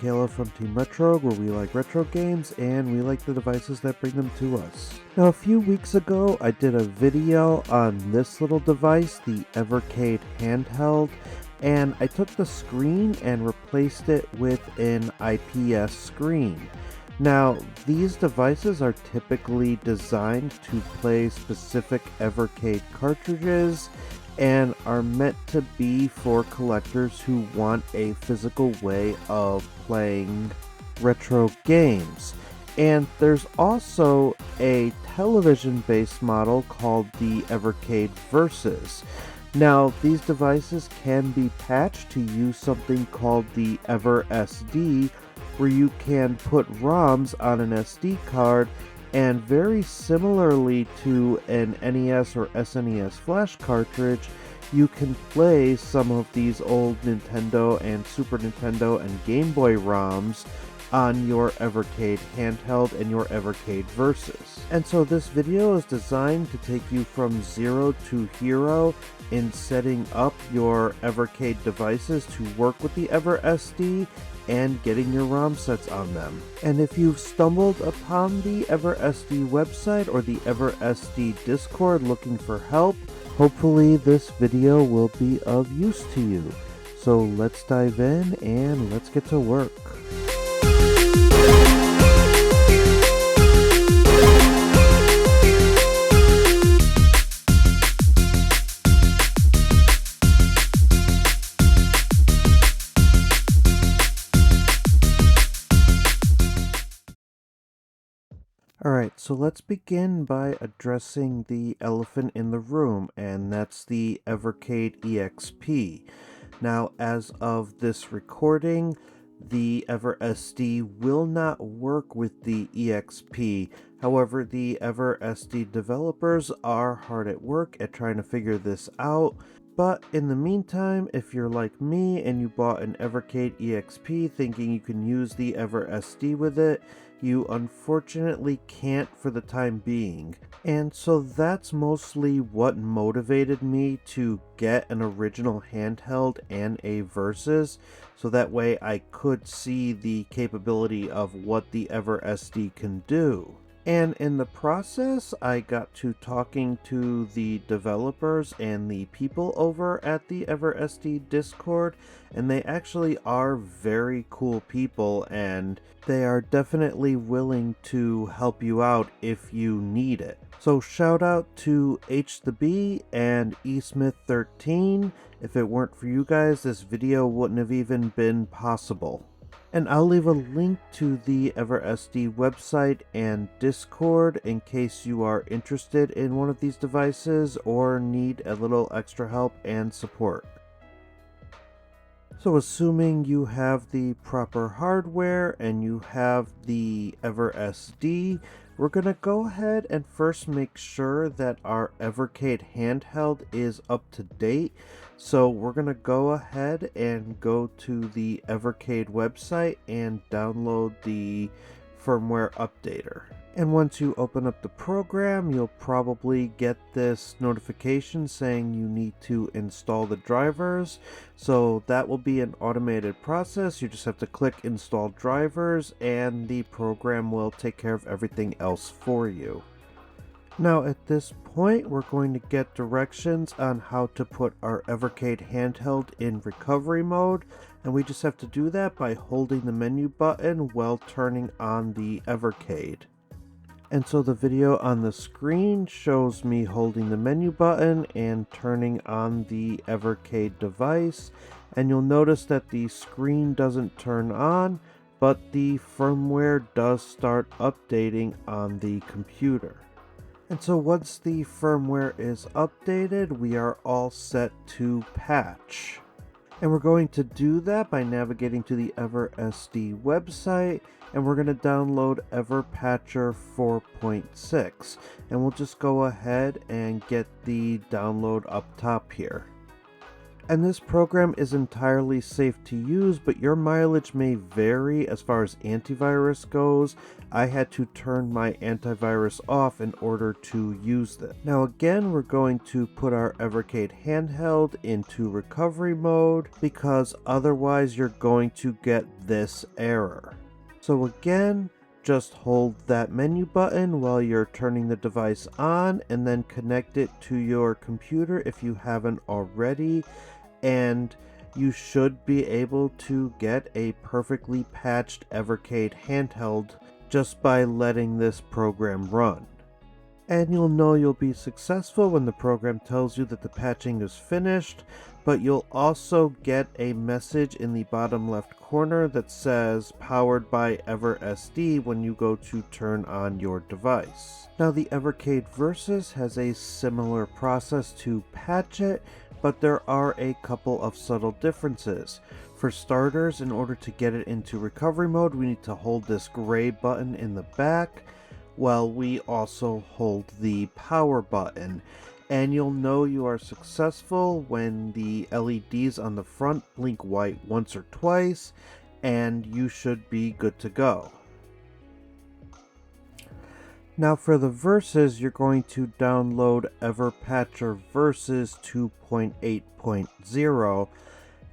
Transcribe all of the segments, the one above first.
Kayla from Team Retro, where we like retro games and we like the devices that bring them to us. Now, a few weeks ago, I did a video on this little device, the Evercade Handheld, and I took the screen and replaced it with an IPS screen. Now, these devices are typically designed to play specific Evercade cartridges and are meant to be for collectors who want a physical way of playing retro games. And there's also a television-based model called the Evercade VS. Now, these devices can be patched to use something called the EverSD, where you can put ROMs on an SD card, and very similarly to an NES or SNES flash cartridge, you can play some of these old Nintendo and Super Nintendo and Game Boy ROMs on your Evercade Handheld and your Evercade VS. And so this video is designed to take you from zero to hero in setting up your Evercade devices to work with the EverSD and getting your ROM sets on them. And if you've stumbled upon the EverSD website or the EverSD Discord looking for help, hopefully this video will be of use to you. So let's dive in and let's get to work. Alright, so let's begin by addressing the elephant in the room, and that's the Evercade EXP. Now, as of this recording, the EverSD will not work with the EXP. However, the EverSD developers are hard at work at trying to figure this out. But in the meantime, if you're like me and you bought an Evercade EXP thinking you can use the EverSD with it, you unfortunately can't for the time being. And so that's mostly what motivated me to get an original handheld and a Versus, so that way I could see the capability of what the EverSD can do. And in the process, I got to talking to the developers and the people over at the EverSD Discord, and they actually are very cool people, and they are definitely willing to help you out if you need it. So shout out to H2B and eSmith13. If it weren't for you guys, this video wouldn't have even been possible. And I'll leave a link to the EverSD website and Discord in case you are interested in one of these devices or need a little extra help and support. So assuming you have the proper hardware and you have the EverSD, we're going to go ahead and first make sure that our Evercade Handheld is up to date. So we're going to go ahead and go to the Evercade website and download the firmware updater. And once you open up the program, you'll probably get this notification saying you need to install the drivers. So that will be an automated process. You just have to click install drivers and the program will take care of everything else for you. Now at this point, we're going to get directions on how to put our Evercade Handheld in recovery mode, and we just have to do that by holding the menu button while turning on the Evercade. And so the video on the screen shows me holding the menu button and turning on the Evercade device, and you'll notice that the screen doesn't turn on, but the firmware does start updating on the computer. And so once the firmware is updated, we are all set to patch. And we're going to do that by navigating to the EverSD website, and we're going to download Everpatcher 4.6. And we'll just go ahead and get the download up top here. And this program is entirely safe to use, but your mileage may vary as far as antivirus goes. I had to turn my antivirus off in order to use this. Now again, we're going to put our Evercade Handheld into recovery mode because otherwise you're going to get this error. So again, just hold that menu button while you're turning the device on and then connect it to your computer if you haven't already, and you should be able to get a perfectly patched Evercade Handheld just by letting this program run. And you'll know you'll be successful when the program tells you that the patching is finished, but you'll also get a message in the bottom left corner that says powered by EverSD when you go to turn on your device. Now the Evercade VS has a similar process to patch it, but there are a couple of subtle differences. For starters, in order to get it into recovery mode, we need to hold this gray button in the back, while we also hold the power button. And you'll know you are successful when the LEDs on the front blink white once or twice, and you should be good to go. Now for the verses, you're going to download Everpatcher Versus 2.8.0,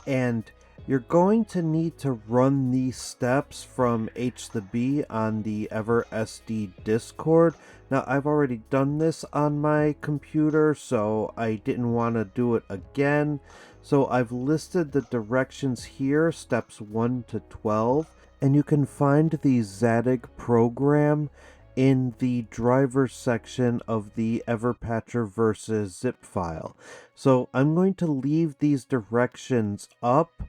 and you're going to need to run these steps from H2B on the EverSD Discord. Now I've already done this on my computer, so I didn't want to do it again. So I've listed the directions here, steps 1 to 12, and you can find the Zadig program in the driver section of the Everpatcher Versus zip file. So I'm going to leave these directions up.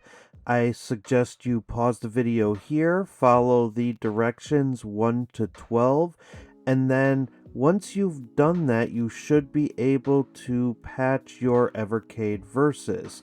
I suggest you pause the video here, follow the directions 1 to 12, and then once you've done that, you should be able to patch your Evercade Versus.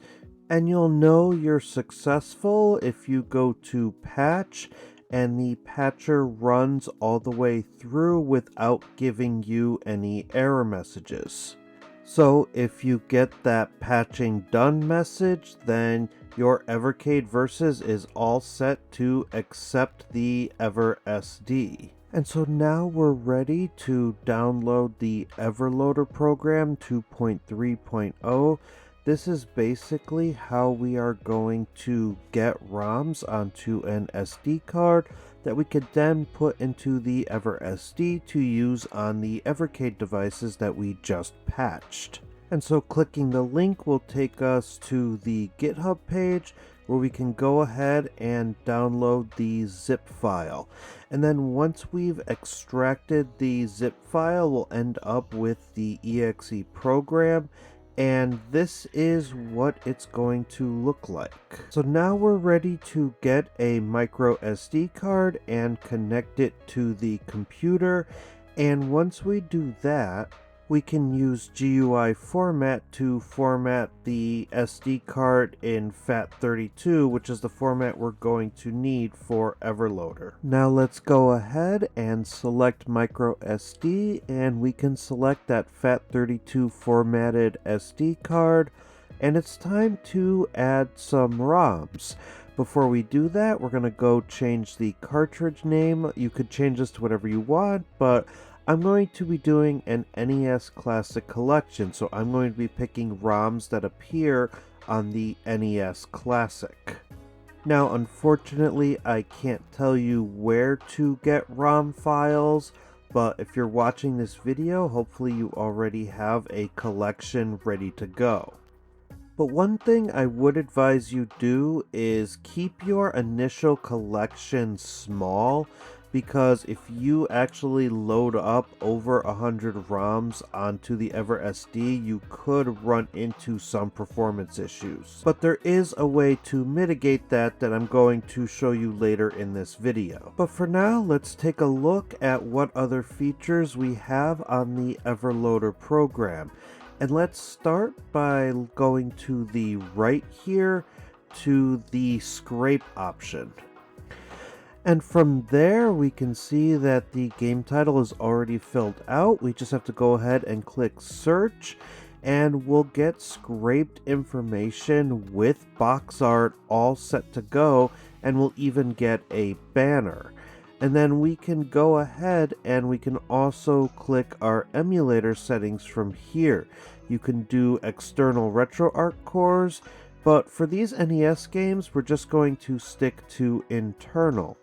And you'll know you're successful if you go to patch and the patcher runs all the way through without giving you any error messages. So if you get that patching done message, then your Evercade Versus is all set to accept the EverSD. And so now we're ready to download the Everloader program 2.3.0. This is basically how we are going to get ROMs onto an SD card that we could then put into the EverSD to use on the Evercade devices that we just patched. And so clicking the link will take us to the GitHub page where we can go ahead and download the zip file. And then once we've extracted the zip file, we'll end up with the exe program. And this is what it's going to look like. So now we're ready to get a micro SD card and connect it to the computer. And once we do that, we can use GUI format to format the SD card in FAT32, which is the format we're going to need for Everloader. Now let's go ahead and select micro SD, and we can select that FAT32 formatted SD card, and it's time to add some ROMs. Before we do that, we're going to go change the cartridge name. You could change this to whatever you want, but I'm going to be doing an NES Classic Collection, so I'm going to be picking ROMs that appear on the NES Classic. Now, unfortunately, I can't tell you where to get ROM files, but if you're watching this video, hopefully you already have a collection ready to go. But one thing I would advise you do is keep your initial collection small, because if you actually load up over 100 ROMs onto the EverSD, you could run into some performance issues. But there is a way to mitigate that I'm going to show you later in this video. But for now, let's take a look at what other features we have on the Everloader program. And let's start by going to the right here to the scrape option. And from there, we can see that the game title is already filled out. We just have to go ahead and click search. and we'll get scraped information with box art all set to go, and we'll even get a banner. And then we can go ahead and we can also click our emulator settings from here. You can do external RetroArch cores, but for these NES games, we're just going to stick to internal.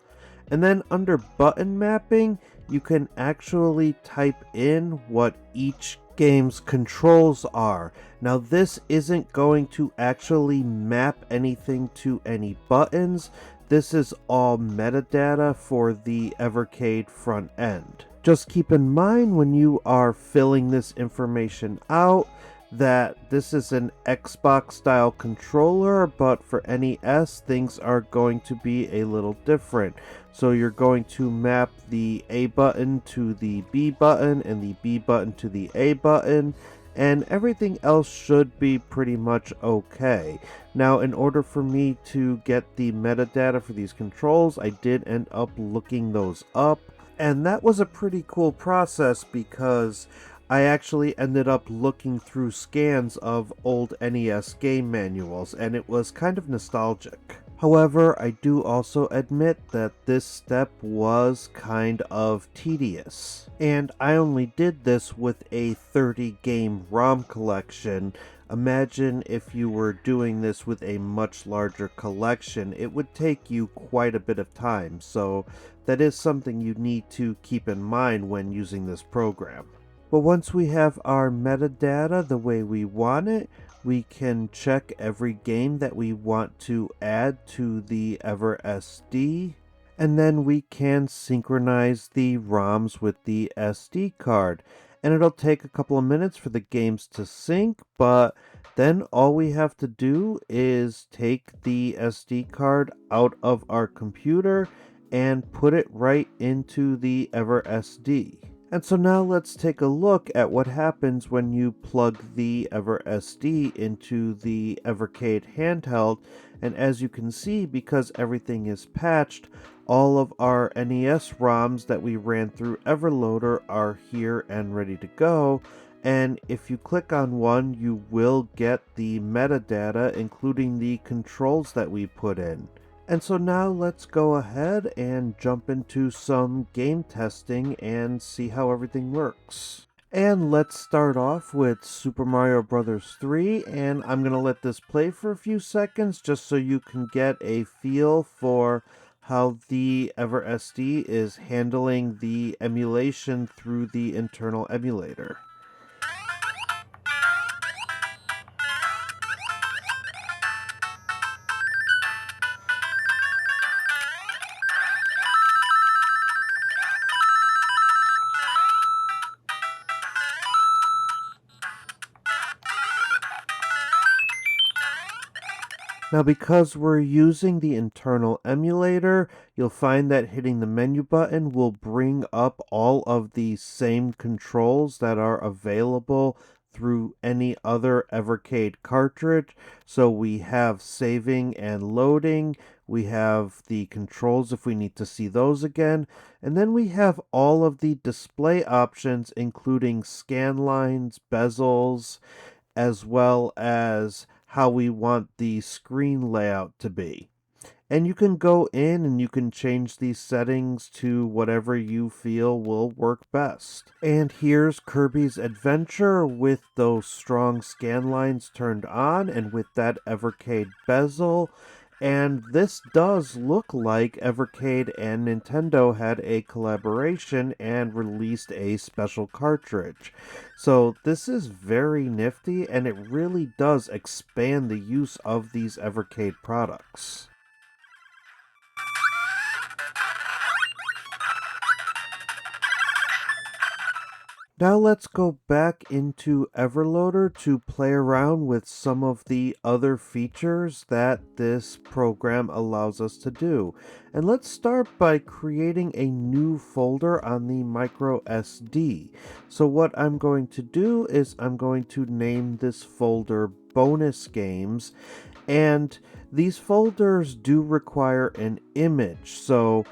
And then under button mapping, you can actually type in what each game's controls are. Now this isn't going to actually map anything to any buttons. This is all metadata for the Evercade front end. Just keep in mind when you are filling this information out that this is an Xbox style controller, but for NES things are going to be a little different. So you're going to map the A button to the B button and the B button to the A button, and everything else should be pretty much okay. Now, in order for me to get the metadata for these controls, I did end up looking those up, and that was a pretty cool process because I actually ended up looking through scans of old NES game manuals, and it was kind of nostalgic. However, I do also admit that this step was kind of tedious, and I only did this with a 30 game ROM collection. Imagine if you were doing this with a much larger collection, it would take you quite a bit of time, so that is something you need to keep in mind when using this program. But once we have our metadata the way we want it, we can check every game that we want to add to the EverSD, and then we can synchronize the ROMs with the SD card. And it'll take a couple of minutes for the games to sync, but then all we have to do is take the SD card out of our computer and put it right into the EverSD. And so now let's take a look at what happens when you plug the EverSD into the Evercade Handheld. And as you can see, because everything is patched, all of our NES ROMs that we ran through Everloader are here and ready to go. And if you click on one, you will get the metadata, including the controls that we put in. And so now let's go ahead and jump into some game testing and see how everything works. And let's start off with Super Mario Bros. 3, and I'm going to let this play for a few seconds just so you can get a feel for how the EverSD is handling the emulation through the internal emulator. Now, because we're using the internal emulator, you'll find that hitting the menu button will bring up all of the same controls that are available through any other Evercade cartridge. So we have saving and loading, we have the controls if we need to see those again, and then we have all of the display options, including scan lines, bezels, as well as how we want the screen layout to be. And you can go in and you can change these settings to whatever you feel will work best. And here's Kirby's Adventure with those strong scan lines turned on and with that Evercade bezel. And this does look like Evercade and Nintendo had a collaboration and released a special cartridge. So this is very nifty, and it really does expand the use of these Evercade products. Now let's go back into Everloader to play around with some of the other features that this program allows us to do. And let's start by creating a new folder on the micro SD. So what I'm going to do is I'm going to name this folder Bonus Games, and these folders do require an image. So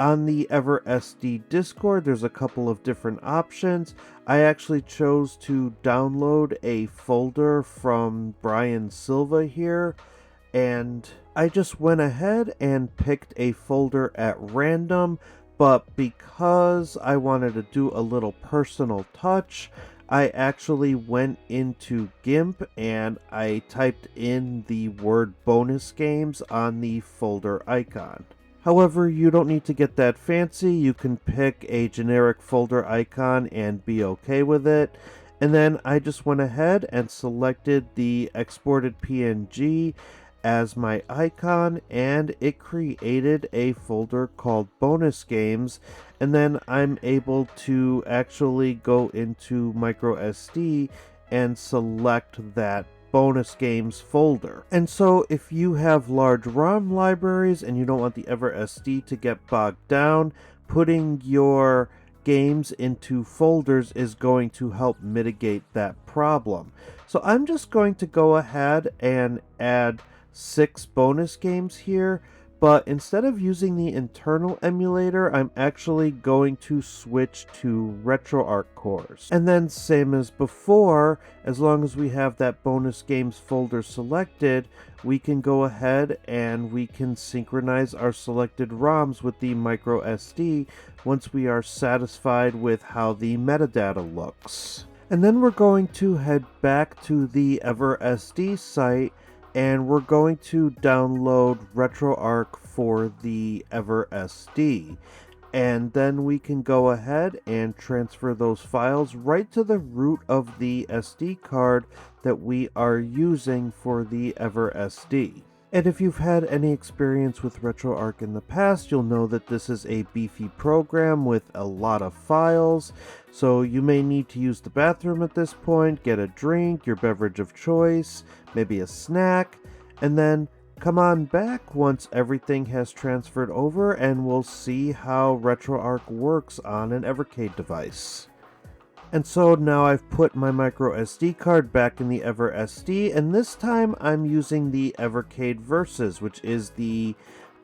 On the EverSD Discord, there's a couple of different options. I actually chose to download a folder from Brian Silva here, and I just went ahead and picked a folder at random, but because I wanted to do a little personal touch, I actually went into GIMP and I typed in the word bonus games on the folder icon. However, you don't need to get that fancy. You can pick a generic folder icon and be okay with it. And then I just went ahead and selected the exported PNG as my icon, and it created a folder called bonus games. And then I'm able to actually go into microSD and select that bonus games folder. And so if you have large ROM libraries and you don't want the EverSD to get bogged down, putting your games into folders is going to help mitigate that problem. So I'm just going to go ahead and add 6 bonus games here, but instead of using the internal emulator, I'm actually going to switch to RetroArch cores. And then same as before, as long as we have that bonus games folder selected, we can go ahead and we can synchronize our selected ROMs with the microSD once we are satisfied with how the metadata looks. And then we're going to head back to the EverSD site, and we're going to download RetroArch for the EverSD. And then we can go ahead and transfer those files right to the root of the SD card that we are using for the EverSD. And if you've had any experience with RetroArch in the past, you'll know that this is a beefy program with a lot of files. So you may need to use the bathroom at this point, get a drink, your beverage of choice, maybe a snack, and then come on back once everything has transferred over, and we'll see how RetroArch works on an Evercade device. And so now I've put my micro SD card back in the EverSD, and this time I'm using the Evercade Versus, which is the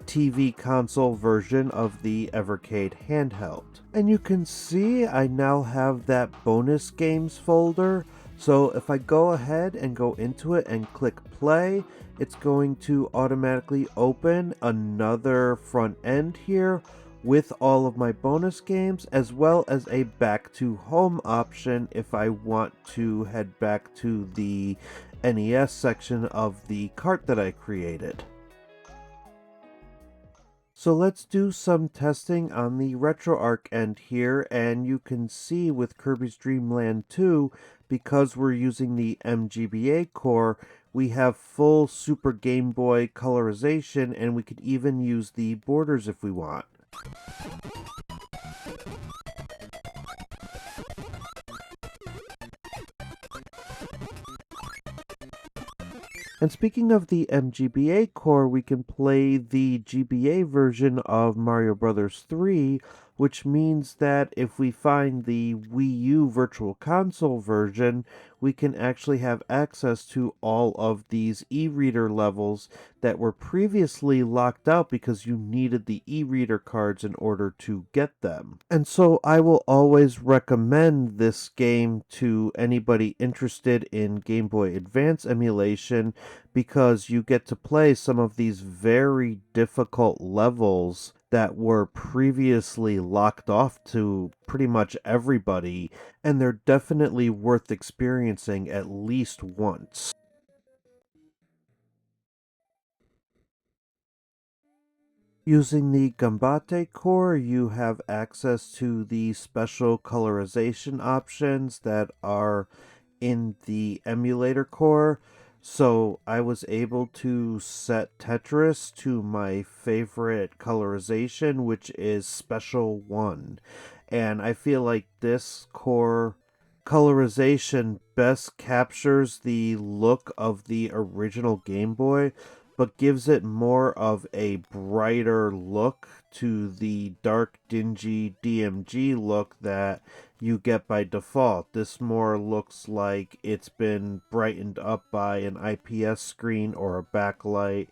TV console version of the Evercade Handheld. And you can see I now have that bonus games folder. So if I go ahead and go into it and click play, it's going to automatically open another front end here with all of my bonus games, as well as a back to home option if I want to head back to the NES section of the cart that I created. So let's do some testing on the RetroArch end here, and you can see with Kirby's Dream Land 2, because we're using the MGBA core, we have full Super Game Boy colorization, and we could even use the borders if we want. And speaking of the MGBA core, we can play the GBA version of Mario Bros. 3, which means that if we find the Wii U Virtual Console version, we can actually have access to all of these e-reader levels that were previously locked out because you needed the e-reader cards in order to get them. And so I will always recommend this game to anybody interested in Game Boy Advance emulation, because you get to play some of these very difficult levels that were previously locked off to pretty much everybody, and they're definitely worth experiencing at least once. Using the Gambate core, you have access to the special colorization options that are in the Emulator core. So I was able to set Tetris to my favorite colorization, which is Special 1. And I feel like this core colorization best captures the look of the original Game Boy, but gives it more of a brighter look to the dark, dingy DMG look that you get by default. This more looks like it's been brightened up by an IPS screen or a backlight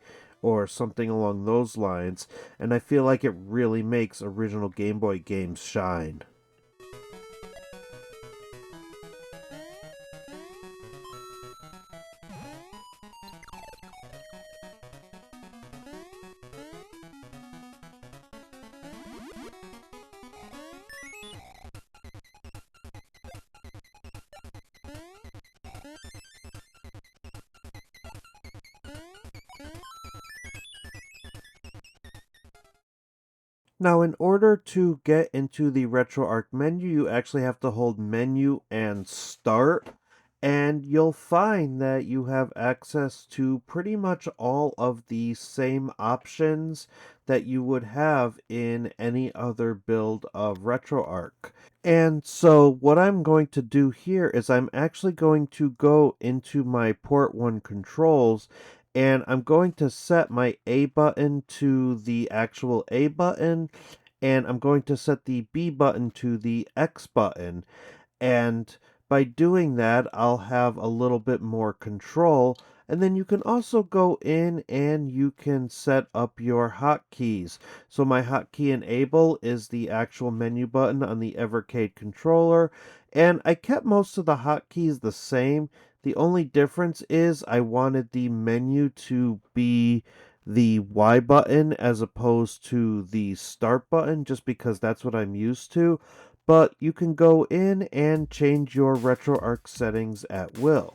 or something along those lines, and I feel like it really makes original Game Boy games shine. Now, in order to get into the RetroArch menu, you actually have to hold Menu and Start, and you'll find that you have access to pretty much all of the same options that you would have in any other build of RetroArch. And so what I'm going to do here is I'm actually going to go into my port 1 controls, and I'm going to set my A button to the actual A button, and I'm going to set the B button to the X button. And by doing that, I'll have a little bit more control. And then you can also go in and you can set up your hotkeys. So my hotkey enable is the actual menu button on the Evercade controller. And I kept most of the hotkeys the same. The only difference is I wanted the menu to be the Y button as opposed to the start button, just because that's what I'm used to. But you can go in and change your RetroArch settings at will.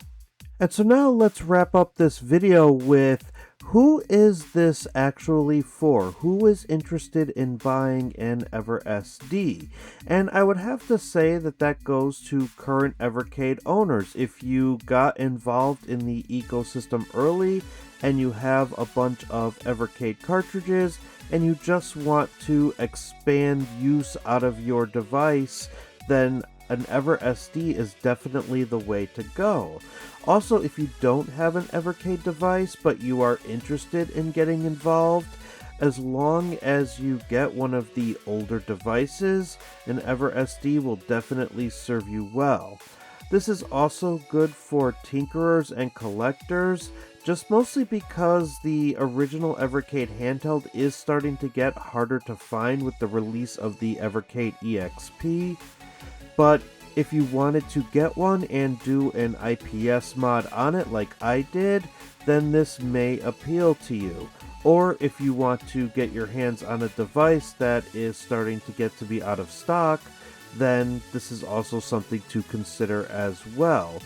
And so now let's wrap up this video with who is this actually for? Who is interested in buying an EverSD? And I would have to say that that goes to current Evercade owners. If you got involved in the ecosystem early and you have a bunch of Evercade cartridges and you just want to expand use out of your device, then an EverSD is definitely the way to go. Also, if you don't have an Evercade device but you are interested in getting involved, as long as you get one of the older devices, an EverSD will definitely serve you well. This is also good for tinkerers and collectors, just mostly because the original Evercade Handheld is starting to get harder to find with the release of the Evercade EXP. But if you wanted to get one and do an IPS mod on it like I did, then this may appeal to you. Or if you want to get your hands on a device that is starting to get to be out of stock, then this is also something to consider as well.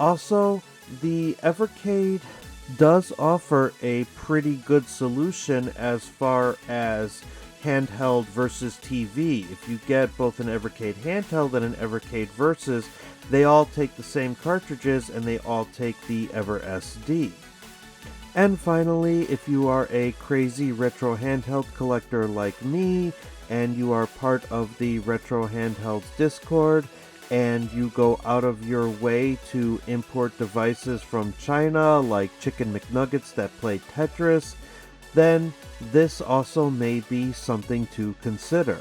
Also, the Evercade does offer a pretty good solution as far as handheld versus TV. If you get both an Evercade Handheld and an Evercade Versus, they all take the same cartridges and they all take the EverSD. And finally, if you are a crazy retro handheld collector like me, and you are part of the Retro Handhelds Discord, and you go out of your way to import devices from China like Chicken McNuggets that play Tetris, then this also may be something to consider.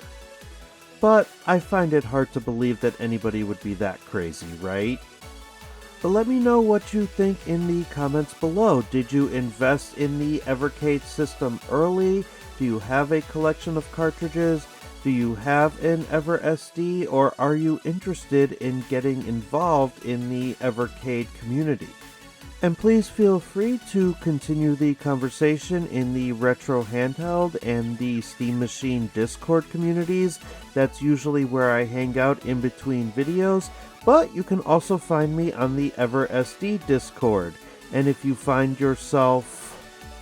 But I find it hard to believe that anybody would be that crazy, right? But let me know what you think in the comments below. Did you invest in the Evercade system early? Do you have a collection of cartridges? Do you have an EverSD? Or are you interested in getting involved in the Evercade community? And please feel free to continue the conversation in the Retro Handheld and the Steam Machine Discord communities. That's usually where I hang out in between videos, but you can also find me on the EverSD Discord. And if you find yourself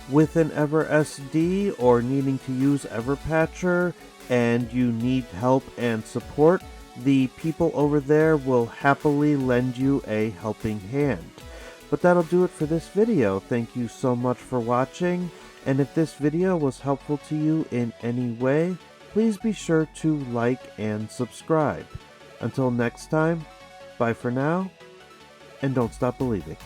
with an EverSD or needing to use Everpatcher and you need help and support, the people over there will happily lend you a helping hand. But that'll do it for this video. Thank you so much for watching, and if this video was helpful to you in any way, please be sure to like and subscribe. Until next time, bye for now, and don't stop believing.